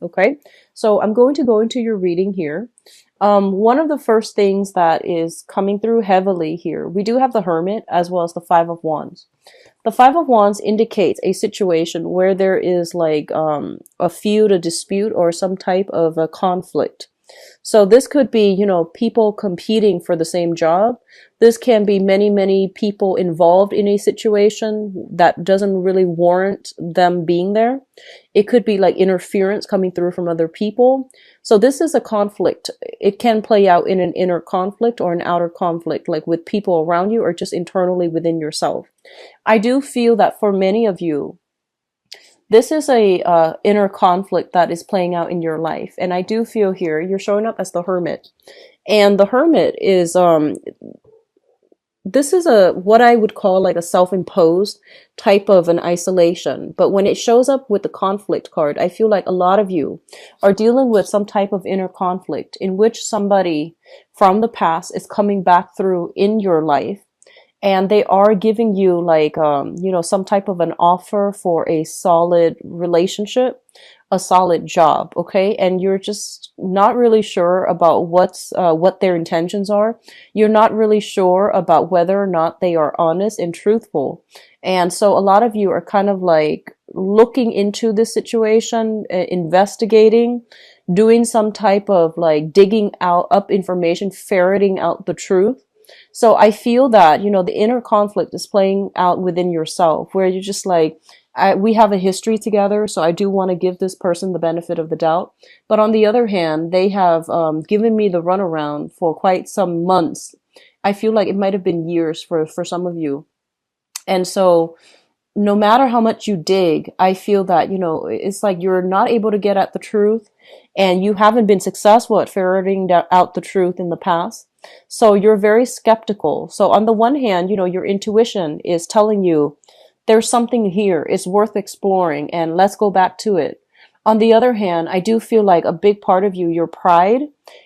Okay, so I'm going to go into your reading here. One of the first things that is coming through heavily here, we do have the Hermit as well as the Five of Wands. The Five of Wands indicates a situation where there is like a feud, a dispute, or some type of a conflict. So this could be, people competing for the same job. This can be many, many people involved in a situation that doesn't really warrant them being there. It could be like interference coming through from other people. So this is a conflict. It can play out in an inner conflict or an outer conflict, like with people around you or just internally within yourself. I do feel that for many of you, this is a inner conflict that is playing out in your life. And I do feel here you're showing up as the Hermit. And the Hermit is this is a what I would call like a self-imposed type of an isolation. But when it shows up with the conflict card, I feel like a lot of you are dealing with some type of inner conflict in which somebody from the past is coming back through in your life, and they are giving you like some type of an offer for a solid relationship, a solid job. Okay, and you're just not really sure about what their intentions are. You're not really sure about whether or not they are honest and truthful. And so a lot of you are kind of like looking into this situation, investigating, doing some type of like digging out up information, ferreting out the truth. So I feel that, the inner conflict is playing out within yourself where you're just like, we have a history together, so I do want to give this person the benefit of the doubt. But on the other hand, they have given me the runaround for quite some months. I feel like it might have been years for some of you. And so no matter how much you dig, I feel that, it's like you're not able to get at the truth, and you haven't been successful at ferreting out the truth in the past. So you're very skeptical. So on the one hand, your intuition is telling you there's something here, it's worth exploring, and let's go back to it. On the other hand, I do feel like a big part of you, your pride,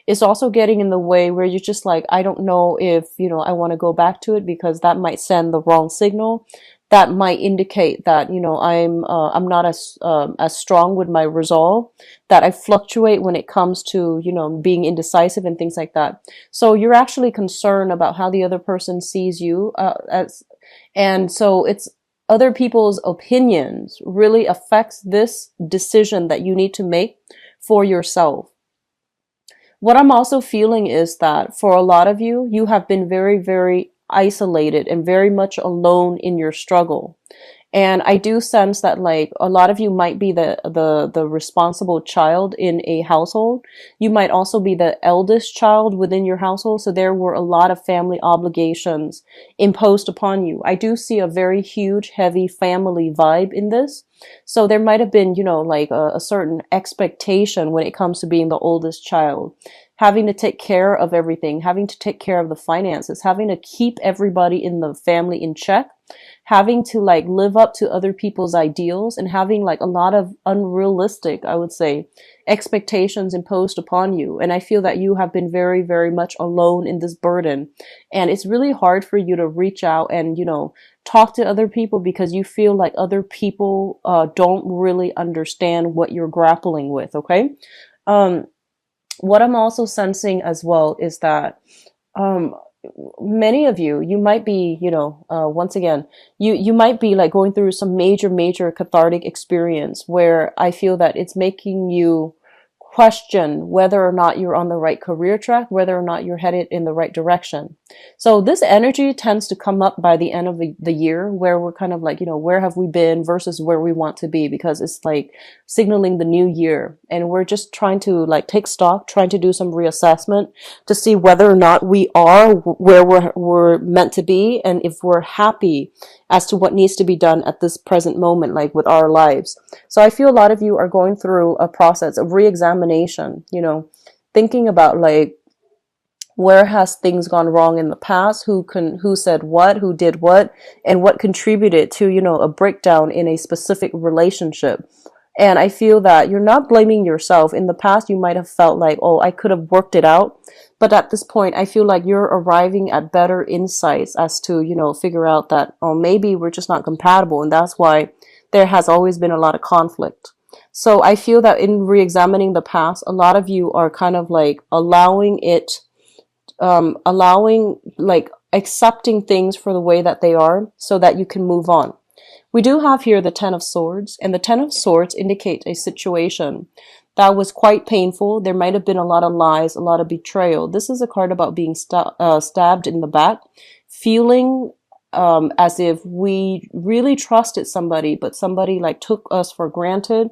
is also getting in the way where you're just like, I don't know if, I want to go back to it because that might send the wrong signal. That might indicate that, I'm not as strong with my resolve, that I fluctuate when it comes to, being indecisive and things like that. So you're actually concerned about how the other person sees you, and so it's other people's opinions really affects this decision that you need to make for yourself. What I'm also feeling is that for a lot of you, you have been very, very isolated and very much alone in your struggle. And I do sense that like a lot of you might be the responsible child in a household. You might also be the eldest child within your household. So there were a lot of family obligations imposed upon you. I do see a very huge, heavy family vibe in this. So there might have been, like a certain expectation when it comes to being the oldest child, having to take care of everything, having to take care of the finances, having to keep everybody in the family in check, having to like live up to other people's ideals, and having like a lot of unrealistic, I would say, expectations imposed upon you. And I feel that you have been very, very much alone in this burden. And it's really hard for you to reach out and, talk to other people because you feel like other people don't really understand what you're grappling with. Okay. What I'm also sensing as well is that many of you, you might be, once again, you might be like going through some major, major cathartic experience where I feel that it's making you question whether or not you're on the right career track, whether or not you're headed in the right direction. So this energy tends to come up by the end of the year where we're kind of like, where have we been versus where we want to be, because it's like signaling the new year. And we're just trying to like take stock, trying to do some reassessment to see whether or not we are where we're meant to be, and if we're happy as to what needs to be done at this present moment, like with our lives. So I feel a lot of you are going through a process of re-examination, thinking about like, where has things gone wrong in the past? Who said what, who did what, and what contributed to, a breakdown in a specific relationship. And I feel that you're not blaming yourself. In the past, you might have felt like, oh, I could have worked it out. But at this point, I feel like you're arriving at better insights as to, figure out that, oh, maybe we're just not compatible. And that's why there has always been a lot of conflict. So I feel that in re-examining the past, a lot of you are kind of like allowing it, allowing, like accepting things for the way that they are so that you can move on. We do have here the Ten of Swords, and the Ten of Swords indicate a situation that was quite painful. There might have been a lot of lies, a lot of betrayal. This is a card about being stabbed in the back, feeling as if we really trusted somebody, but somebody like took us for granted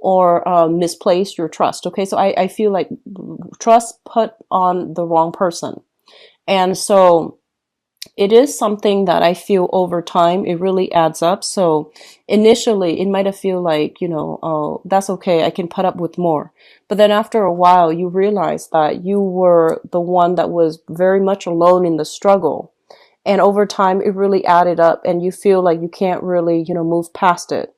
or misplaced your trust. Okay, so I feel like trust put on the wrong person. And so it is something that I feel over time, it really adds up. So initially it might have feel like, oh, that's okay, I can put up with more. But then after a while, you realize that you were the one that was very much alone in the struggle. And over time, it really added up and you feel like you can't really, move past it.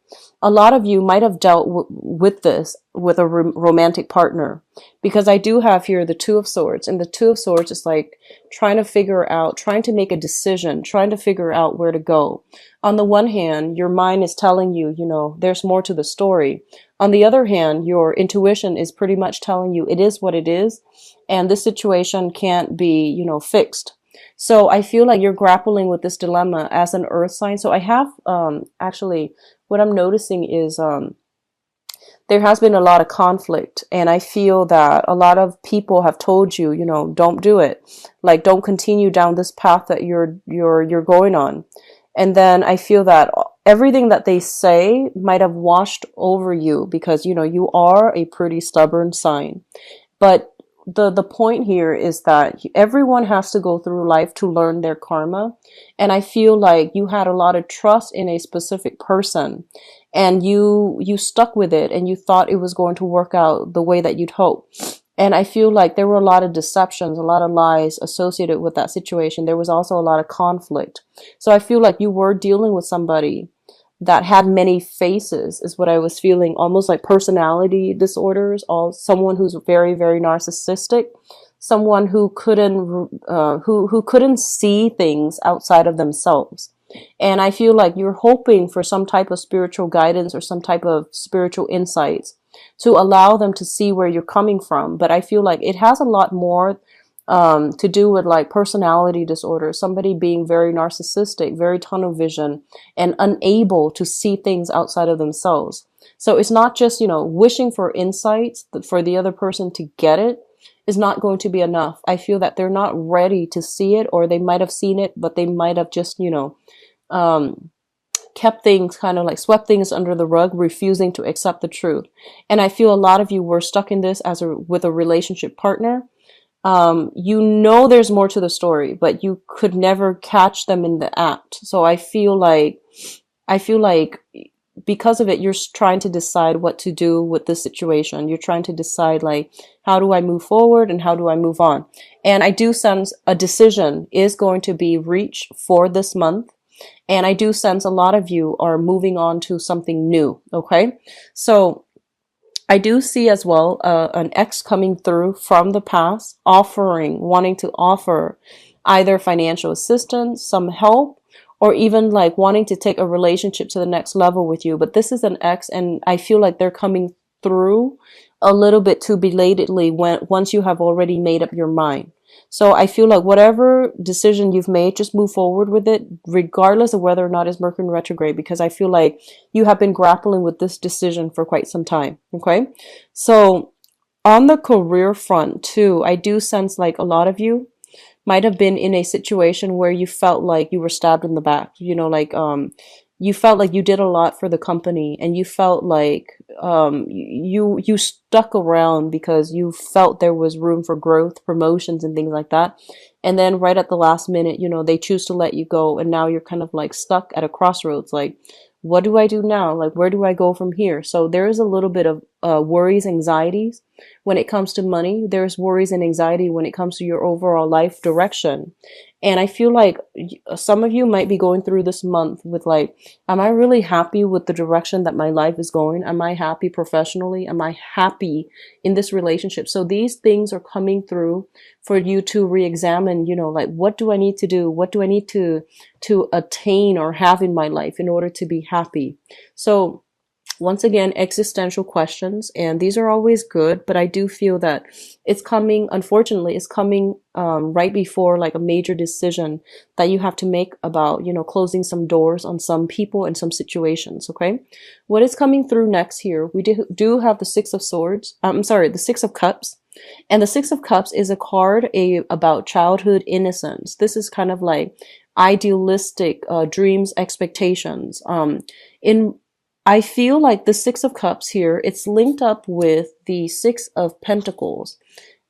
A lot of you might have dealt with this with a romantic partner, because I do have here the Two of Swords, and the Two of Swords is like trying to make a decision, trying to figure out where to go. On the one hand, your mind is telling you, there's more to the story. On the other hand, your intuition is pretty much telling you it is what it is, and this situation can't be, fixed. So I feel like you're grappling with this dilemma as an earth sign. So I have, actually, what I'm noticing is, there has been a lot of conflict, and I feel that a lot of people have told you, don't do it. Like, don't continue down this path that you're going on. And then I feel that everything that they say might have washed over you because, you are a pretty stubborn sign. But the point here is that everyone has to go through life to learn their karma. And I feel like you had a lot of trust in a specific person, and you stuck with it, and you thought it was going to work out the way that you'd hope. And I feel like there were a lot of deceptions, a lot of lies associated with that situation. There was also a lot of conflict. So I feel like you were dealing with somebody that had many faces, is what I was feeling, almost like personality disorders, or someone who's very, very narcissistic, someone who couldn't see things outside of themselves. And I feel like you're hoping for some type of spiritual guidance or some type of spiritual insights to allow them to see where you're coming from. But I feel like it has a lot more to do with like personality disorder, somebody being very narcissistic, very tunnel vision, and unable to see things outside of themselves. So it's not just, wishing for insights for the other person to get it is not going to be enough. I feel that they're not ready to see it, or they might have seen it, but they might have just, kept things kind of like swept things under the rug, refusing to accept the truth. And I feel a lot of you were stuck in this with a relationship partner. There's more to the story, but you could never catch them in the act. So I feel like because of it, you're trying to decide what to do with this situation. You're trying to decide, like, how do I move forward and how do I move on? And I do sense a decision is going to be reached for this month. And I do sense a lot of you are moving on to something new. Okay. So I do see as well an ex coming through from the past, wanting to offer either financial assistance, some help, or even like wanting to take a relationship to the next level with you. But this is an ex, and I feel like they're coming through a little bit too belatedly once you have already made up your mind. So I feel like whatever decision you've made, just move forward with it, regardless of whether or not it's Mercury retrograde, because I feel like you have been grappling with this decision for quite some time. Okay. So on the career front too, I do sense like a lot of you might have been in a situation where you felt like you were stabbed in the back, you felt like you did a lot for the company, and you felt like you stuck around because you felt there was room for growth, promotions, and things like that. And then right at the last minute, they choose to let you go, and now you're kind of like stuck at a crossroads. Like, what do I do now? Like, where do I go from here? So there is a little bit of worries, anxieties when it comes to money. There's worries and anxiety when it comes to your overall life direction. And I feel like some of you might be going through this month with like, am I really happy with the direction that my life is going? Am I happy professionally? Am I happy in this relationship? So these things are coming through for you to re-examine, like, what do I need to do? What do I need to attain or have in my life in order to be happy? So Once again, existential questions, and these are always good, but I do feel that it's coming, unfortunately, it's coming right before like a major decision that you have to make about, you know, closing some doors on some people and some situations, okay? What is coming through next here, we do have the Six of Swords, I'm sorry, the Six of Cups. And the Six of Cups is a card about childhood innocence. This is kind of like idealistic dreams, expectations. In I feel like the Six of Cups here, it's linked up with the Six of Pentacles.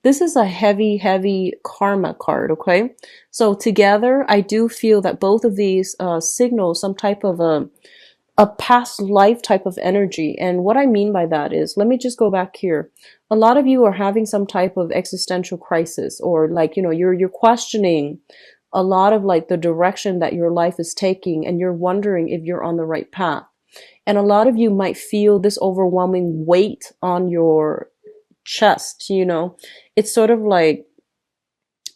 This is a heavy, heavy karma card, okay? So together, I do feel that both of these signal some type of a past life type of energy. And what I mean by that is, let me just go back here. A lot of you are having some type of existential crisis, or like, you know, you're questioning a lot of like the direction that your life is taking, and you're wondering if you're on the right path. And a lot of you might feel this overwhelming weight on your chest, you know. It's sort of like,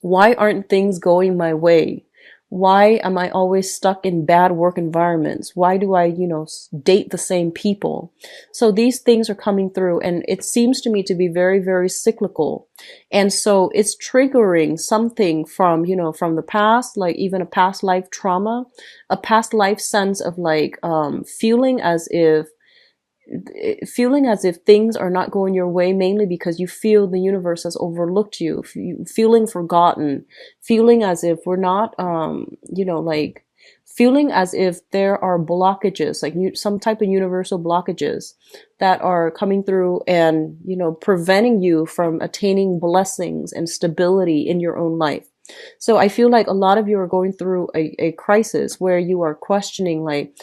why aren't things going my way? Why am I always stuck in bad work environments? Why do I, you know, date the same people? So these things are coming through, and it seems to me to be very, very cyclical. And so it's triggering something from, you know, from the past, like even a past life trauma, a past life sense of like, feeling as if things are not going your way, mainly because you feel the universe has overlooked you, feeling forgotten, feeling as if we're not, you know, like feeling as if there are blockages, like some type of universal blockages that are coming through and, you know, preventing you from attaining blessings and stability in your own life. So I feel like a lot of you are going through a crisis where you are questioning, like,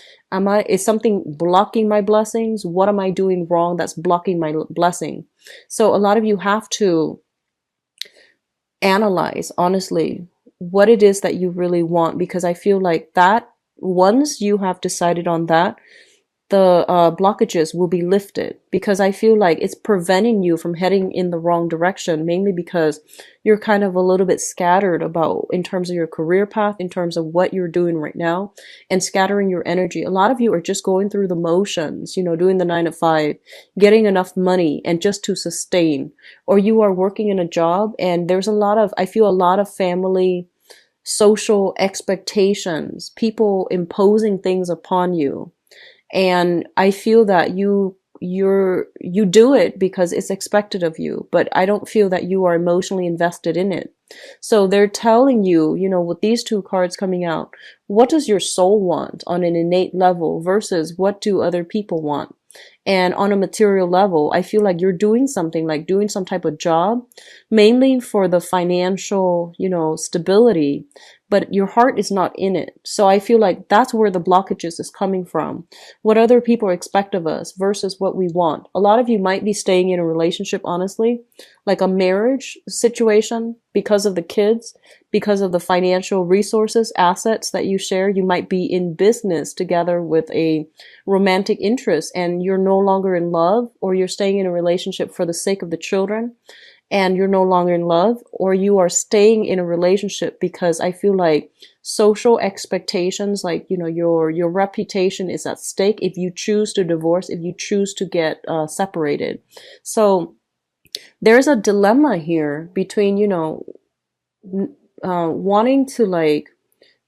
is something blocking my blessings? What am I doing wrong that's blocking my blessing? So a lot of you have to analyze, honestly, what it is that you really want, because I feel like that once you have decided on that, the blockages will be lifted, because I feel like it's preventing you from heading in the wrong direction, mainly because you're kind of a little bit scattered about in terms of your career path, in terms of what you're doing right now, and scattering your energy. A lot of you are just going through the motions, you know, doing the 9 to 5, getting enough money and just to sustain, or you are working in a job and there's I feel a lot of family, social expectations, people imposing things upon you. And I feel that you do it because it's expected of you, but I don't feel that you are emotionally invested in it. So they're telling you, you know, with these two cards coming out, what does your soul want on an innate level versus what do other people want? And on a material level, I feel like you're doing something, like doing some type of job, mainly for the financial, you know, stability, but your heart is not in it. So I feel like that's where the blockages is coming from. What other people expect of us versus what we want. A lot of you might be staying in a relationship, honestly, like a marriage situation, because of the kids, because of the financial resources, assets that you share. You might be in business together with a romantic interest and you're no longer in love, or you're staying in a relationship for the sake of the children and you're no longer in love, or you are staying in a relationship because I feel like social expectations, like, you know, your reputation is at stake if you choose to divorce, if you choose to get separated. So there's a dilemma here between, you know, wanting to like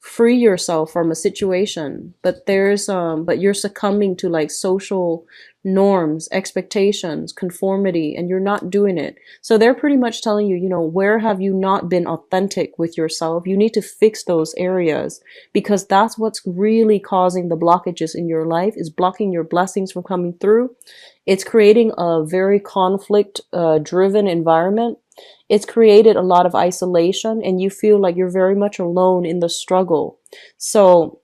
free yourself from a situation, but but you're succumbing to like social norms, expectations, conformity, and you're not doing it. So they're pretty much telling you, you know, where have you not been authentic with yourself? You need to fix those areas, because that's what's really causing the blockages in your life, is blocking your blessings from coming through. It's creating a very conflict driven environment. It's created a lot of isolation, and you feel like you're very much alone in the struggle. So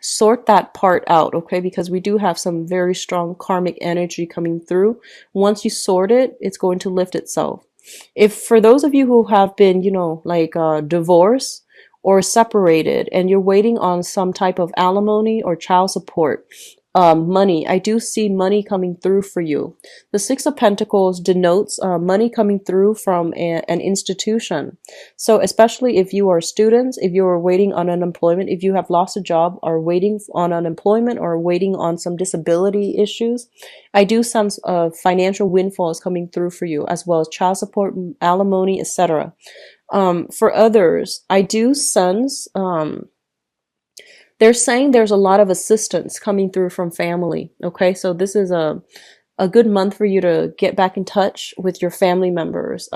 sort that part out, okay? Because we do have some very strong karmic energy coming through. Once you sort it, it's going to lift itself. If for those of you who have been, you know, like divorced or separated, and you're waiting on some type of alimony or child support, money. I do see money coming through for you. The Six of Pentacles denotes money coming through from an institution. So especially if you are students, if you are waiting on unemployment, if you have lost a job, or waiting on unemployment, or waiting on some disability issues, I do sense financial windfalls coming through for you, as well as child support, alimony, etc. For others, I do sense they're saying there's a lot of assistance coming through from family. Okay, so this is a good month for you to get back in touch with your family members.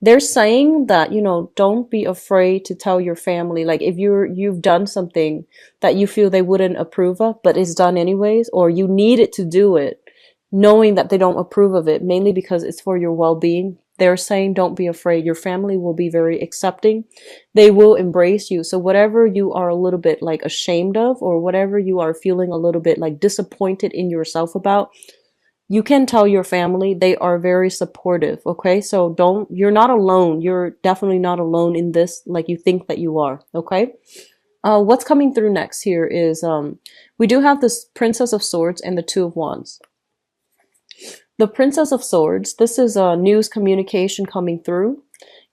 They're saying that, you know, don't be afraid to tell your family. Like if you've done something that you feel they wouldn't approve of, but it's done anyways, or you needed to do it, knowing that they don't approve of it, mainly because it's for your well-being. They're saying don't be afraid. Your family will be very accepting. They will embrace you. So whatever you are a little bit like ashamed of, or whatever you are feeling a little bit like disappointed in yourself about, you can tell your family. They are very supportive. Okay, so you're not alone. You're definitely not alone in this like you think that you are. Okay. What's coming through next here is we do have this Princess of Swords and the Two of Wands. The Princess of Swords, this is news communication coming through.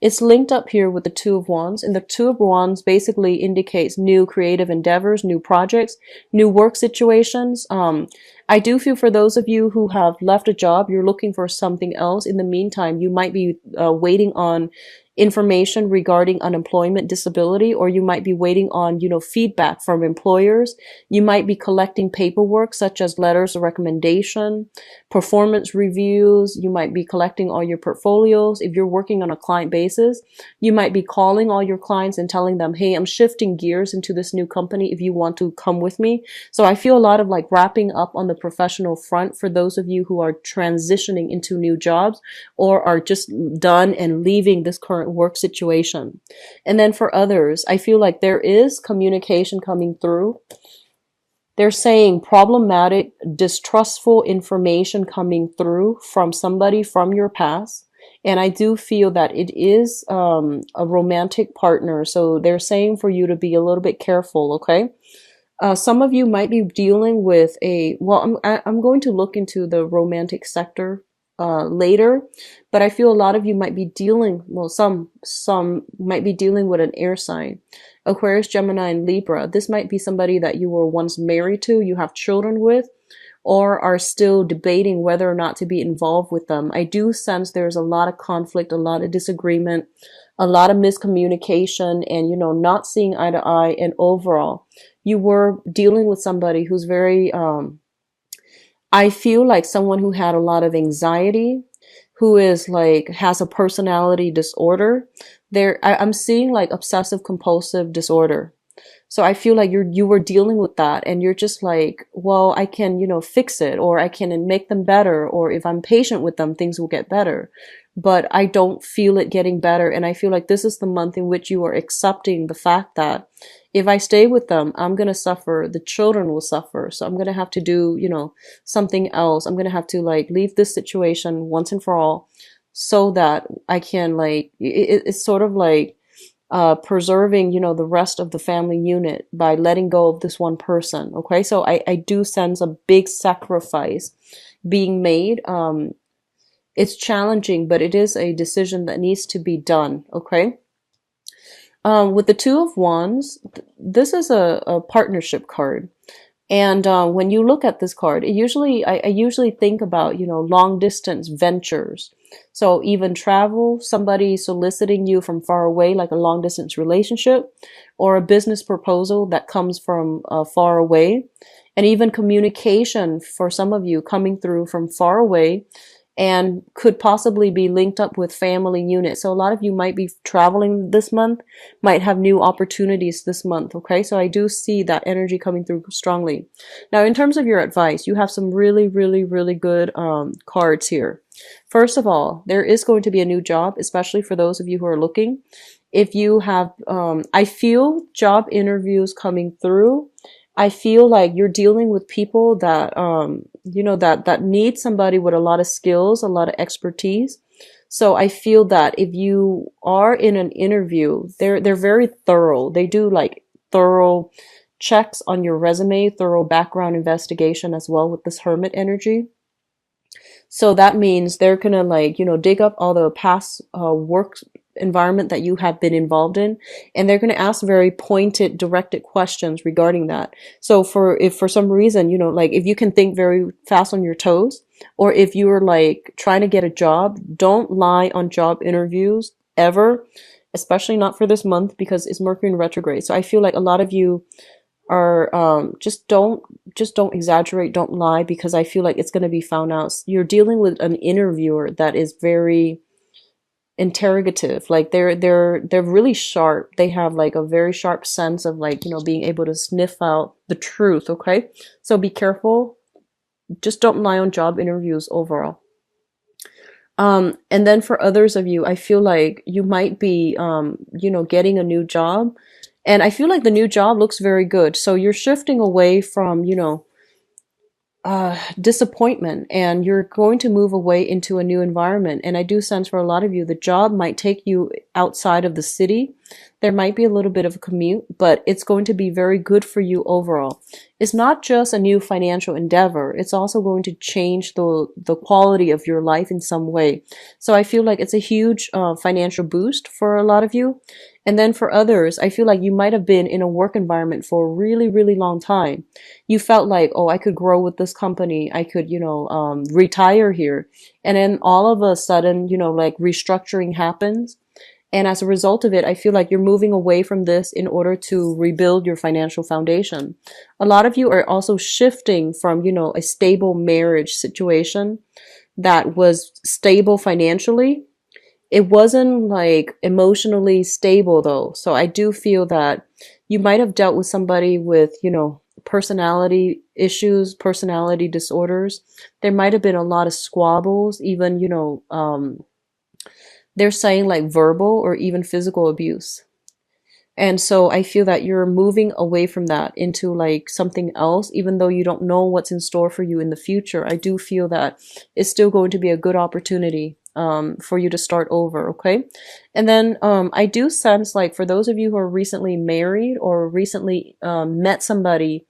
It's linked up here with the Two of Wands, and the Two of Wands basically indicates new creative endeavors, new projects, new work situations. I do feel for those of you who have left a job, you're looking for something else. In the meantime, you might be waiting on information regarding unemployment, disability, or you might be waiting on, you know, feedback from employers. You might be collecting paperwork such as letters of recommendation, performance reviews. You might be collecting all your portfolios. If you're working on a client basis, you might be calling all your clients and telling them, hey, I'm shifting gears into this new company if you want to come with me. So I feel a lot of like wrapping up on the professional front for those of you who are transitioning into new jobs, or are just done and leaving this current work situation. And then for others, I feel like there is communication coming through. They're saying problematic, distrustful information coming through from somebody from your past. And I do feel that it is a romantic partner. So they're saying for you to be a little bit careful, okay? Some of you might be dealing with I'm going to look into the romantic sector later, but I feel a lot of you might be dealing, well, some might be dealing with an air sign. Aquarius, Gemini, and Libra. This might be somebody that you were once married to, you have children with, or are still debating whether or not to be involved with them. I do sense there's a lot of conflict, a lot of disagreement, a lot of miscommunication, and, you know, not seeing eye to eye. And overall, you were dealing with somebody who's very, I feel like someone who had a lot of anxiety, who is like, has a personality disorder. I'm seeing like obsessive compulsive disorder. So I feel like you were dealing with that, and you're just like, well, I can, you know, fix it, or I can make them better, or if I'm patient with them, things will get better. But I don't feel it getting better. And I feel like this is the month in which you are accepting the fact that if I stay with them, I'm going to suffer. The children will suffer. So I'm going to have to do, you know, something else. I'm going to have to like leave this situation once and for all, so that I can like, it's sort of like, preserving, you know, the rest of the family unit by letting go of this one person. Okay. So I do sense a big sacrifice being made. It's challenging, but it is a decision that needs to be done. Okay. With the Two of Wands, this is a partnership card. And when you look at this card, I usually think about, you know, long distance ventures. So even travel, somebody soliciting you from far away, like a long distance relationship, or a business proposal that comes from far away, and even communication for some of you coming through from far away, and could possibly be linked up with family units. So a lot of you might be traveling this month, might have new opportunities this month. Okay, so I do see that energy coming through strongly. Now, in terms of your advice, you have some really, really, really good cards here. First of all, there is going to be a new job, especially for those of you who are looking. If you have, I feel job interviews coming through. I feel like you're dealing with people that, you know, that need somebody with a lot of skills, a lot of expertise. So I feel that if you are in an interview, they're very thorough. They do like thorough checks on your resume, thorough background investigation as well with this Hermit energy. So that means they're gonna like, dig up all the past work environment that you have been involved in, and they're gonna ask very pointed, directed questions regarding that. So if for some reason, like if you can think very fast on your toes, or if you're like trying to get a job, don't lie on job interviews ever, especially not for this month because it's Mercury in retrograde. So I feel like a lot of you are just don't exaggerate, don't lie, because I feel like it's going to be found out. You're dealing with an interviewer that is very interrogative. Like they're really sharp. They have like a very sharp sense of like, being able to sniff out the truth. Okay, so be careful. Just don't lie on job interviews overall. And then for others of you, I feel like you might be, getting a new job. And I feel like the new job looks very good. So you're shifting away from, disappointment, and you're going to move away into a new environment. And I do sense for a lot of you, the job might take you outside of the city. There might be a little bit of a commute, but it's going to be very good for you overall. It's not just a new financial endeavor. It's also going to change the quality of your life in some way. So I feel like it's a huge financial boost for a lot of you. And then for others, I feel like you might have been in a work environment for a really, really long time. You felt like, oh, I could grow with this company. I could, retire here. And then all of a sudden, like restructuring happens. And as a result of it, I feel like you're moving away from this in order to rebuild your financial foundation. A lot of you are also shifting from, a stable marriage situation that was stable financially. It wasn't like emotionally stable though. So I do feel that you might have dealt with somebody with, personality issues, personality disorders. There might have been a lot of squabbles, even, they're saying like verbal or even physical abuse. And so I feel that you're moving away from that into like something else, even though you don't know what's in store for you in the future. I do feel that it's still going to be a good opportunity for you to start over. Okay. And then I do sense like for those of you who are recently married or recently met somebody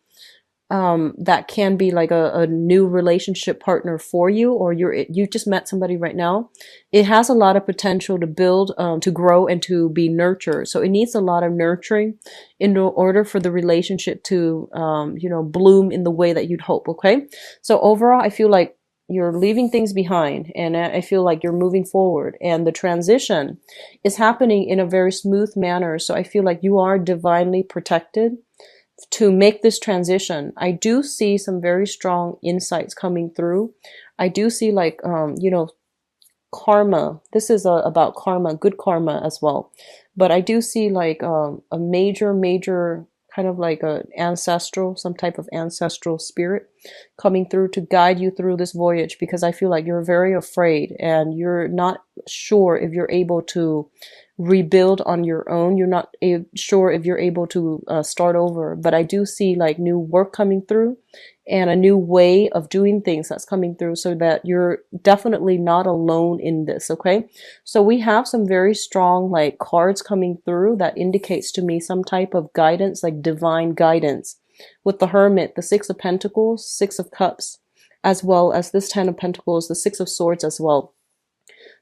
that can be like a new relationship partner for you, or you just met somebody right now. It has a lot of potential to build, to grow, and to be nurtured. So it needs a lot of nurturing in order for the relationship to, bloom in the way that you'd hope. Okay. So overall, I feel like you're leaving things behind, and I feel like you're moving forward, and the transition is happening in a very smooth manner. So I feel like you are divinely protected to make this transition. I do see some very strong insights coming through. I do see like, karma. This is about karma, good karma as well. But I do see like a major kind of like some type of ancestral spirit coming through to guide you through this voyage, because I feel like you're very afraid and you're not sure if you're able to rebuild on your own. You're not sure if you're able to start over, but I do see like new work coming through and a new way of doing things that's coming through, so that you're definitely not alone in this. Okay. So we have some very strong like cards coming through that indicates to me some type of guidance, like divine guidance, with the Hermit, the Six of Pentacles, Six of Cups, as well as this Ten of Pentacles, the Six of Swords as well.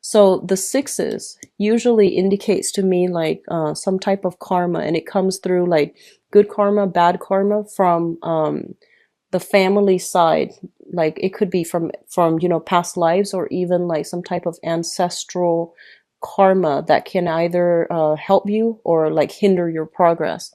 So the sixes usually indicates to me like some type of karma, and it comes through like good karma, bad karma from the family side. Like it could be from past lives, or even like some type of ancestral karma that can either help you or like hinder your progress.